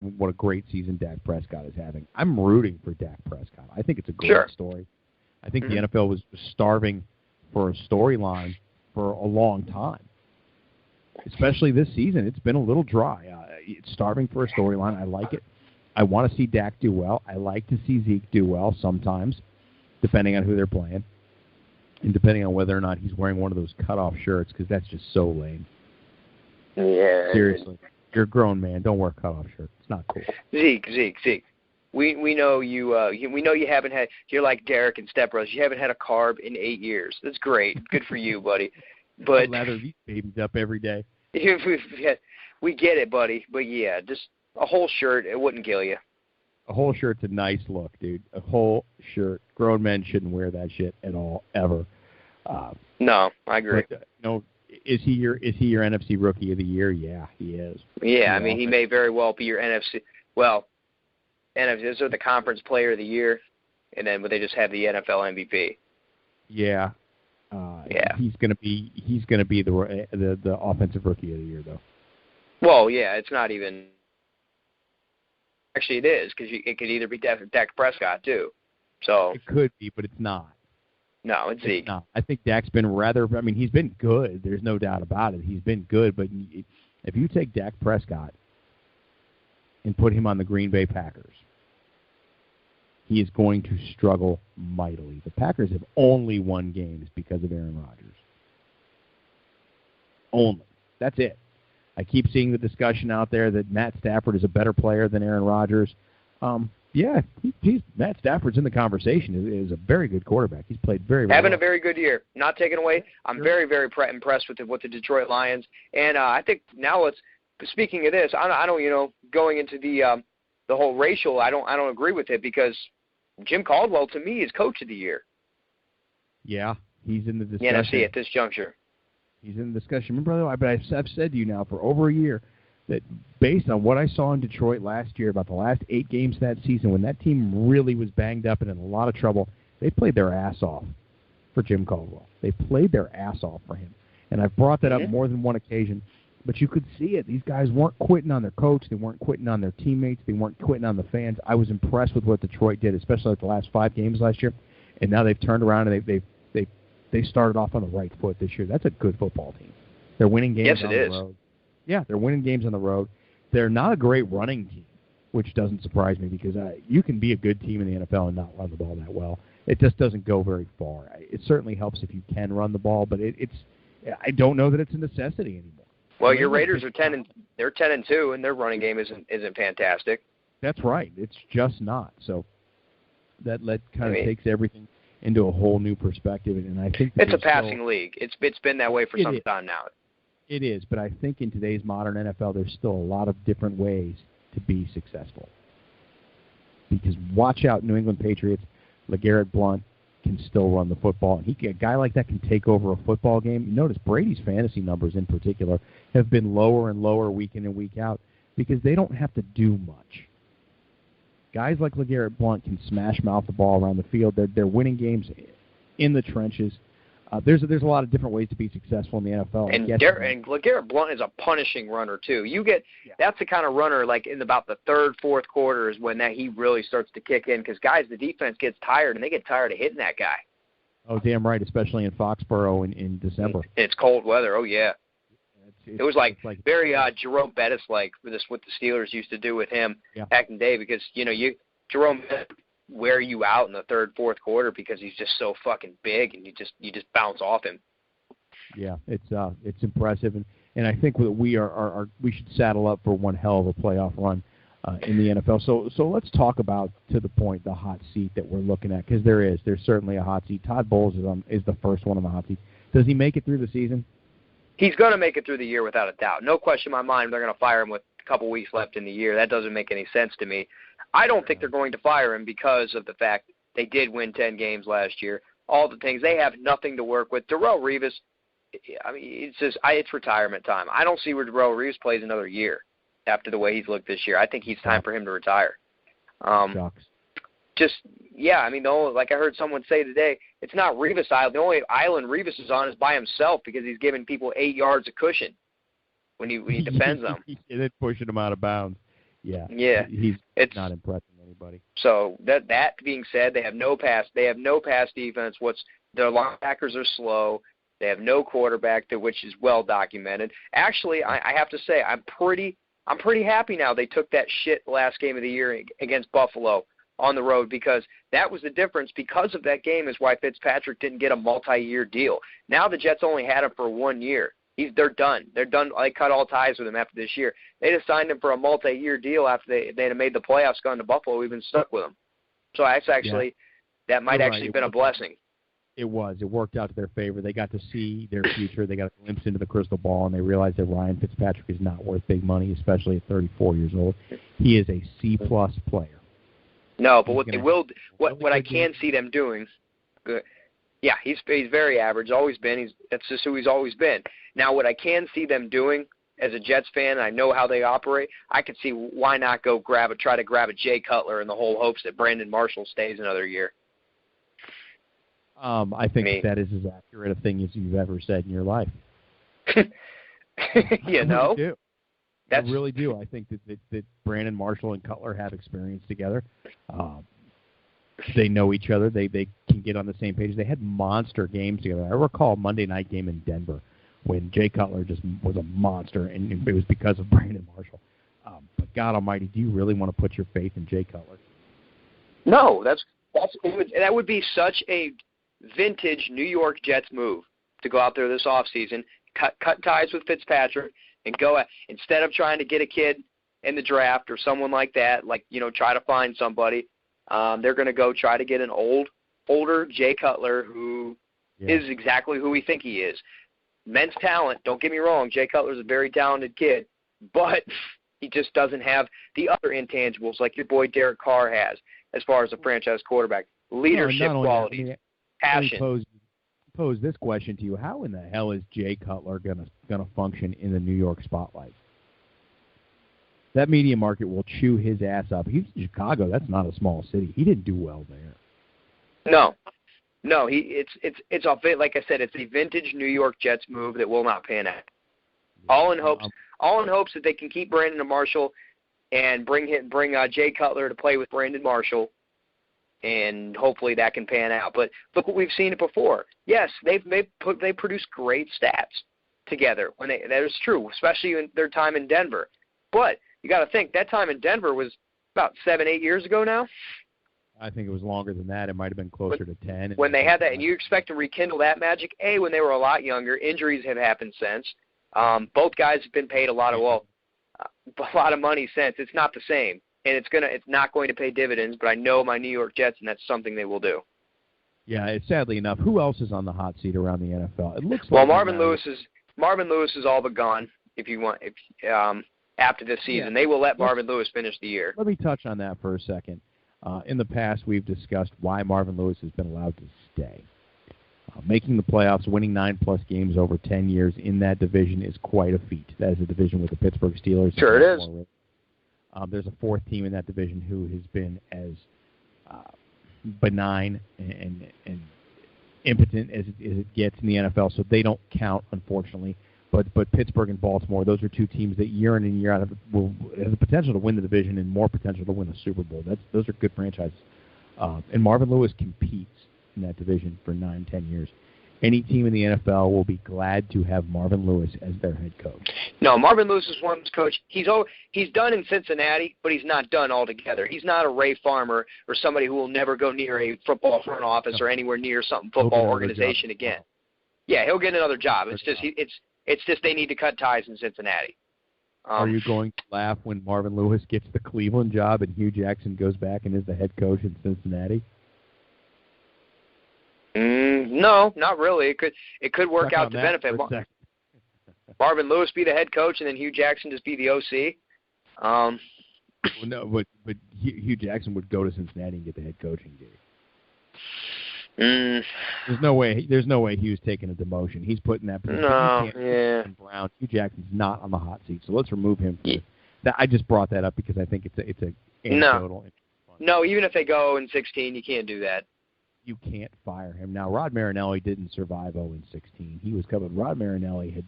what a great season Dak Prescott is having. I'm rooting for Dak Prescott. I think it's a great story. I think the NFL was starving for a storyline for a long time, especially this season. It's been a little dry. It's starving for a storyline. I like it. I want to see Dak do well. I like to see Zeke do well sometimes, depending on who they're playing and depending on whether or not he's wearing one of those cutoff shirts, because that's just so lame. Yeah. Seriously. You're a grown man. Don't wear a cutoff shirt. It's not cool. Zeke. We know you. We know you haven't had. You're like Derek and Step Brothers. You haven't had a carb in 8 years. That's great. Good for you, buddy. But lather these babies up every day. We get it, buddy. But yeah, just a whole shirt, it wouldn't kill you. A whole shirt's a nice look, dude. A whole shirt. Grown men shouldn't wear that shit at all, ever. No, I agree. But, is he your NFC Rookie of the Year? Yeah, he is. Yeah, I mean, he may very well be your NFC. Well, NFC are the Conference Player of the Year, and then they just have the NFL MVP. Yeah. He's gonna be the Offensive Rookie of the Year, though. Well, yeah, it's not even. Actually, it is, because it could either be Dak Prescott too. So it could be, but it's not. No, it's Zeke. Not. I think Dak's been he's been good. There's no doubt about it. He's been good, but if you take Dak Prescott and put him on the Green Bay Packers, he is going to struggle mightily. The Packers have only won games because of Aaron Rodgers. Only. That's it. I keep seeing the discussion out there that Matt Stafford is a better player than Aaron Rodgers. Yeah, Matt Stafford's in the conversation. Is a very good quarterback. He's played very well. Having a very good year. Not taken away. I'm very, very impressed with the Detroit Lions. And I think now speaking of this, I don't, going into the whole racial, I don't agree with it, because Jim Caldwell, to me, is Coach of the Year. Yeah, he's in the discussion. The NFC at this juncture. He's in the discussion. Remember, I've said to you now for over a year that based on what I saw in Detroit last year, about the last 8 games that season, when that team really was banged up and in a lot of trouble, they played their ass off for Jim Caldwell. They played their ass off for him. And I've brought that up more than one occasion, but you could see it. These guys weren't quitting on their coach. They weren't quitting on their teammates. They weren't quitting on the fans. I was impressed with what Detroit did, especially like the last 5 games last year. And now they've turned around and they started off on the right foot this year. That's a good football team. They're winning games on the road. Yeah, they're winning games on the road. They're not a great running team, which doesn't surprise me, because you can be a good team in the NFL and not run the ball that well. It just doesn't go very far. It certainly helps if you can run the ball, but I don't know that it's a necessity anymore. Well, your Raiders are 10-2, and their running game isn't fantastic. That's right. It's just not. So that kind of takes everything into a whole new perspective, and I think it's a passing league. It's been that way for some time now. It is, but I think in today's modern NFL, there's still a lot of different ways to be successful. Because watch out, New England Patriots, LeGarrette Blount can still run the football. A guy like that can take over a football game. You notice Brady's fantasy numbers in particular have been lower and lower week in and week out because they don't have to do much. Guys like LeGarrette Blount can smash mouth the ball around the field. They're winning games in the trenches. There's a lot of different ways to be successful in the NFL. And LeGarrette Blount is a punishing runner too. That's the kind of runner, like in about the third, fourth quarter is when he really starts to kick in, because the defense gets tired and they get tired of hitting that guy. Oh, damn right, especially in Foxborough in December. It's cold weather. Oh yeah. It was like very Jerome Bettis like what the Steelers used to do with him back in the day, because Jerome wear you out in the third, fourth quarter because he's just so fucking big and you just bounce off him. Yeah, it's impressive, and I think that we should saddle up for one hell of a playoff run in the NFL. So let's talk about, to the point, the hot seat that we're looking at, because there's certainly a hot seat. Todd Bowles is the first one on the hot seat. Does he make it through the season? He's going to make it through the year without a doubt. No question in my mind they're going to fire him with a couple weeks left in the year. That doesn't make any sense to me. I don't think they're going to fire him because of the fact they did win 10 games last year. All the things. They have nothing to work with. Darrelle Revis, I mean, it's retirement time. I don't see where Darrelle Revis plays another year after the way he's looked this year. I think it's time for him to retire. Like I heard someone say today, it's not Revis Island. The only island Revis is on is by himself because he's giving people 8 yards of cushion when he defends them. And then pushing them out of bounds. He's not impressing anybody. So that being said, they have no pass defense. Their linebackers are slow. They have no quarterback, which is well documented. Actually, I have to say, I'm pretty happy now they took that shit last game of the year against Buffalo on the road, because that was the difference. Because of that game is why Fitzpatrick didn't get a multi-year deal. Now the Jets only had him for 1 year. They're done. They're done. I cut all ties with him after this year. They just signed him for a multi-year deal after they had made the playoffs, gone to Buffalo. We've been stuck with him. So that might actually have been a blessing. It was. It worked out to their favor. They got to see their future. They got a glimpse into the crystal ball, and they realized that Ryan Fitzpatrick is not worth big money, especially at 34 years old. He is a C-plus player. No, but what I can see them doing, good. Yeah, he's very average. Always been. That's just who he's always been. Now, what I can see them doing as a Jets fan, I know how they operate. I could see why not try to grab a Jay Cutler in the whole hopes that Brandon Marshall stays another year. I think that is as accurate a thing as you've ever said in your life. I really do. I think that Brandon Marshall and Cutler have experience together. They know each other. They can get on the same page. They had monster games together. I recall a Monday night game in Denver when Jay Cutler just was a monster, and it was because of Brandon Marshall. But God Almighty, do you really want to put your faith in Jay Cutler? No, that would be such a vintage New York Jets move to go out there this offseason, cut ties with Fitzpatrick, and go instead of trying to get a kid in the draft or someone like that, try to find somebody. They're going to go try to get an older Jay Cutler who is exactly who we think he is. Immense talent, don't get me wrong. Jay Cutler's a very talented kid, but he just doesn't have the other intangibles like your boy Derek Carr has as far as a franchise quarterback. Leadership qualities, passion. Pose this question to you: how in the hell is Jay Cutler gonna function in the New York spotlight? That media market will chew his ass up. He's in Chicago. That's not a small city. He didn't do well there. No. It's like I said, it's a vintage New York Jets move that will not pan out. All in hopes that they can keep Brandon Marshall and bring Jay Cutler to play with Brandon Marshall, and hopefully that can pan out. But look what we've seen it before. Yes, they produce great stats together that is true, especially in their time in Denver. But you got to think that time in Denver was about 7-8 years ago now. I think it was longer than that. It might have been closer to 10. When they had that, and you expect to rekindle that magic, when they were a lot younger. Injuries have happened since. Both guys have been paid a lot of money since. It's not the same, and it's not going to pay dividends. But I know my New York Jets, and that's something they will do. Yeah, sadly enough. Who else is on the hot seat around the NFL? It looks like Marvin Lewis is all but gone. After this season, they will let Marvin Lewis finish the year. Let me touch on that for a second. In the past, we've discussed why Marvin Lewis has been allowed to stay. Making the playoffs, winning 9+ games over 10 years in that division is quite a feat. That is a division with the Pittsburgh Steelers. Sure it is. There's a fourth team in that division who has been as benign and impotent as it gets in the NFL, so they don't count, unfortunately. But Pittsburgh and Baltimore, those are two teams that year in and year out have the potential to win the division and more potential to win the Super Bowl. Those are good franchises. And Marvin Lewis competes in that division for 9-10 years. Any team in the NFL will be glad to have Marvin Lewis as their head coach. No, Marvin Lewis is one coach. He's done in Cincinnati, but he's not done altogether. He's not a Ray Farmer or somebody who will never go near a football front office or anywhere near some football organization again. Yeah, he'll get another job. It's just they need to cut ties in Cincinnati. Are you going to laugh when Marvin Lewis gets the Cleveland job and Hugh Jackson goes back and is the head coach in Cincinnati? No, not really. It could work out to benefit. Marvin Lewis be the head coach and then Hugh Jackson just be the OC. No, but Hugh Jackson would go to Cincinnati and get the head coaching gig. There's no way Hugh's taking a demotion. He's put in that position. Brown. Hugh Jackson's not on the hot seat, so let's remove him. I just brought that up because I think it's a anecdotal. No, even if they go in 16, you can't do that. You can't fire him. Now, Rod Marinelli didn't survive 0-16. He was covered. Rod Marinelli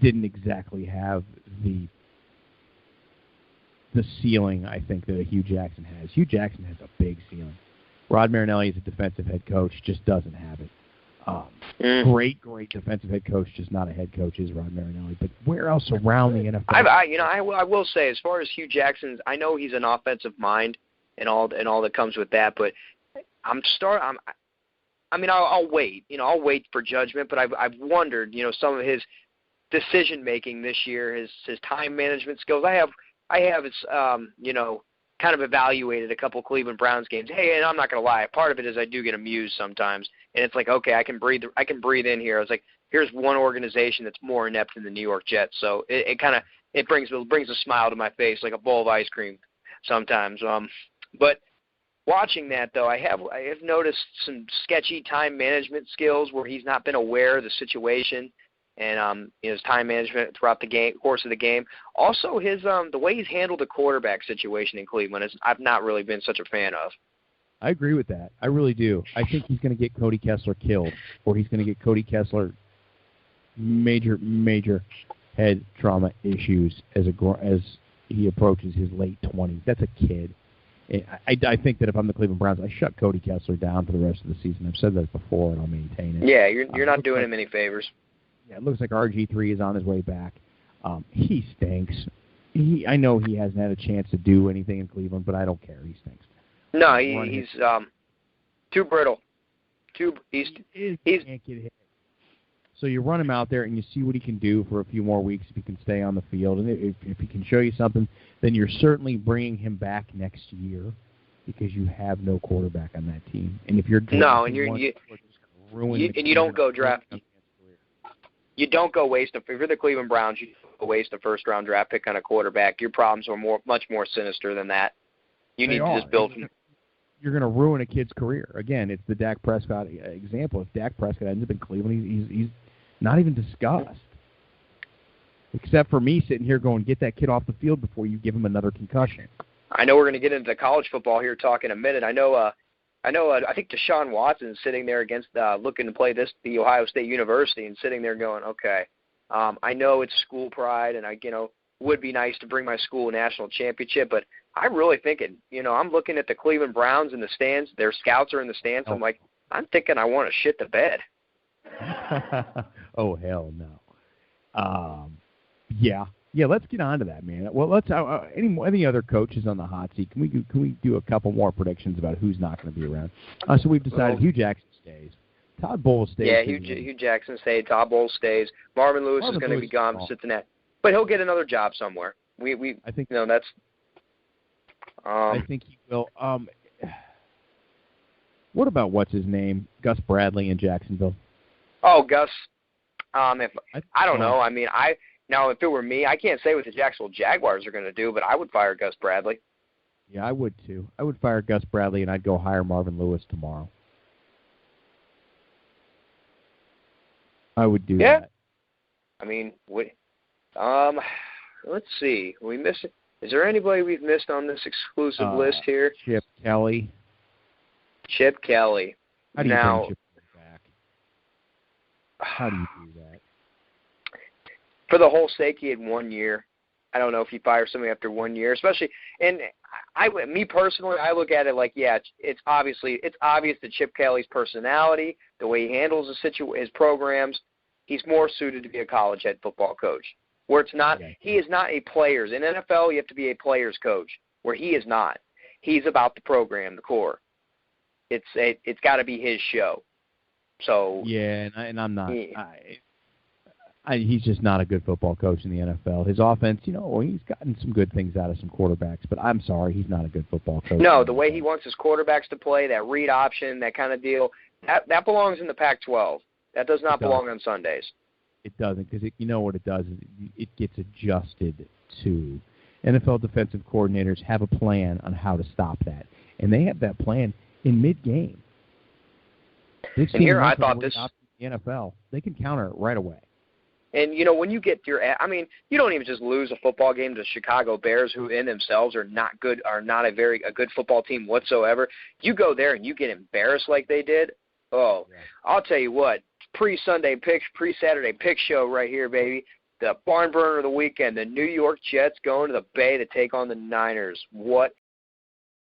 didn't exactly have the the ceiling, I think, that Hugh Jackson has. Hugh Jackson has a big ceiling. Rod Marinelli is a defensive head coach, just doesn't have it. Great defensive head coach, just not a head coach, is Rod Marinelli. But where else around the NFL? I will say, as far as Hugh Jackson's, I know he's an offensive mind and all that comes with that. But I'll wait. I'll wait for judgment. But I've wondered, some of his decision making this year, his time management skills. I have kind of evaluated a couple Cleveland Browns games. Hey, and I'm not going to lie, part of it is I do get amused sometimes, and it's like, okay, I can breathe in here. I was like, here's one organization that's more inept than the New York Jets, so it brings a smile to my face like a bowl of ice cream sometimes. But watching that though, I have noticed some sketchy time management skills where he's not been aware of the situation. And his time management throughout the course of the game. Also, his the way he's handled the quarterback situation in Cleveland I've not really been such a fan of. I agree with that. I really do. I think he's going to get Cody Kessler killed, or he's going to get Cody Kessler major head trauma issues as he approaches his late 20s. That's a kid. I think that if I'm the Cleveland Browns, I shut Cody Kessler down for the rest of the season. I've said that before, and I'll maintain it. Yeah, you're not doing him any favors. Yeah, it looks like RG3 is on his way back. He stinks. I know he hasn't had a chance to do anything in Cleveland, but I don't care. He stinks. No, he's too brittle. He can't get hit. So you run him out there and you see what he can do for a few more weeks if he can stay on the field. And if he can show you something, then you're certainly bringing him back next year because you have no quarterback on that team. And if you're you don't go draft. You don't go waste if you're the Cleveland Browns, you don't go waste a first-round draft pick on a quarterback. Your problems are much more sinister than that. You need to just build from. You're going to ruin a kid's career. Again, it's the Dak Prescott example. If Dak Prescott ends up in Cleveland, he's not even discussed. Except for me sitting here going, get that kid off the field before you give him another concussion. I know we're going to get into college football here talk in a minute. I think Deshaun Watson's sitting there against looking to play the Ohio State University and sitting there going, okay, I know it's school pride and would be nice to bring my school a national championship, but I'm really thinking, I'm looking at the Cleveland Browns in the stands. Their scouts are in the stands. I'm like, I'm thinking I want to shit the bed. Oh, hell no. Yeah, let's get on to that, man. Well, let's any other coaches on the hot seat? Can we do a couple more predictions about who's not going to be around? So we've decided Hugh Jackson stays. Todd Bowles stays. Yeah, Hugh Jackson stays. Todd Bowles stays. Marvin Lewis is going to be gone from Cincinnati, but he'll get another job somewhere. I think that's. I think he will. What about what's his name? Gus Bradley in Jacksonville. Oh, Gus. I don't know. I mean, Now, if it were me, I can't say what the Jacksonville Jaguars are going to do, but I would fire Gus Bradley. Yeah, I would too. I would fire Gus Bradley, and I'd go hire Marvin Lewis tomorrow. I would do that. I mean, let's see. Is there anybody we've missed on this exclusive list here? Chip Kelly. Chip Kelly. How do you bring Chip Kelly back? How do you do that? For the whole sake, he had 1 year. I don't know if you fire somebody after 1 year, especially. And me personally, I look at it like, yeah, it's obvious that Chip Kelly's personality, the way he handles his programs, he's more suited to be a college head football coach. Where it's not, he is not a player's. In NFL, you have to be a player's coach. Where he is not. He's about the program, the core. It's got to be his show. So yeah, and I'm not. He's just not a good football coach in the NFL. His offense, he's gotten some good things out of some quarterbacks, but I'm sorry, he's not a good football coach. No, the way he wants his quarterbacks to play, that read option, that kind of deal, that belongs in the Pac-12. That does not belong on Sundays. It doesn't, because you know what it does is it gets adjusted to. NFL defensive coordinators have a plan on how to stop that, and they have that plan in mid-game. And here I thought this the NFL, they can counter it right away. And, when you get you don't even just lose a football game to Chicago Bears, who in themselves are not a good football team whatsoever. You go there and you get embarrassed like they did. Oh, yeah. I'll tell you what, pre-Saturday pick show right here, baby. the barn burner of the weekend, the New York Jets going to the Bay to take on the Niners. What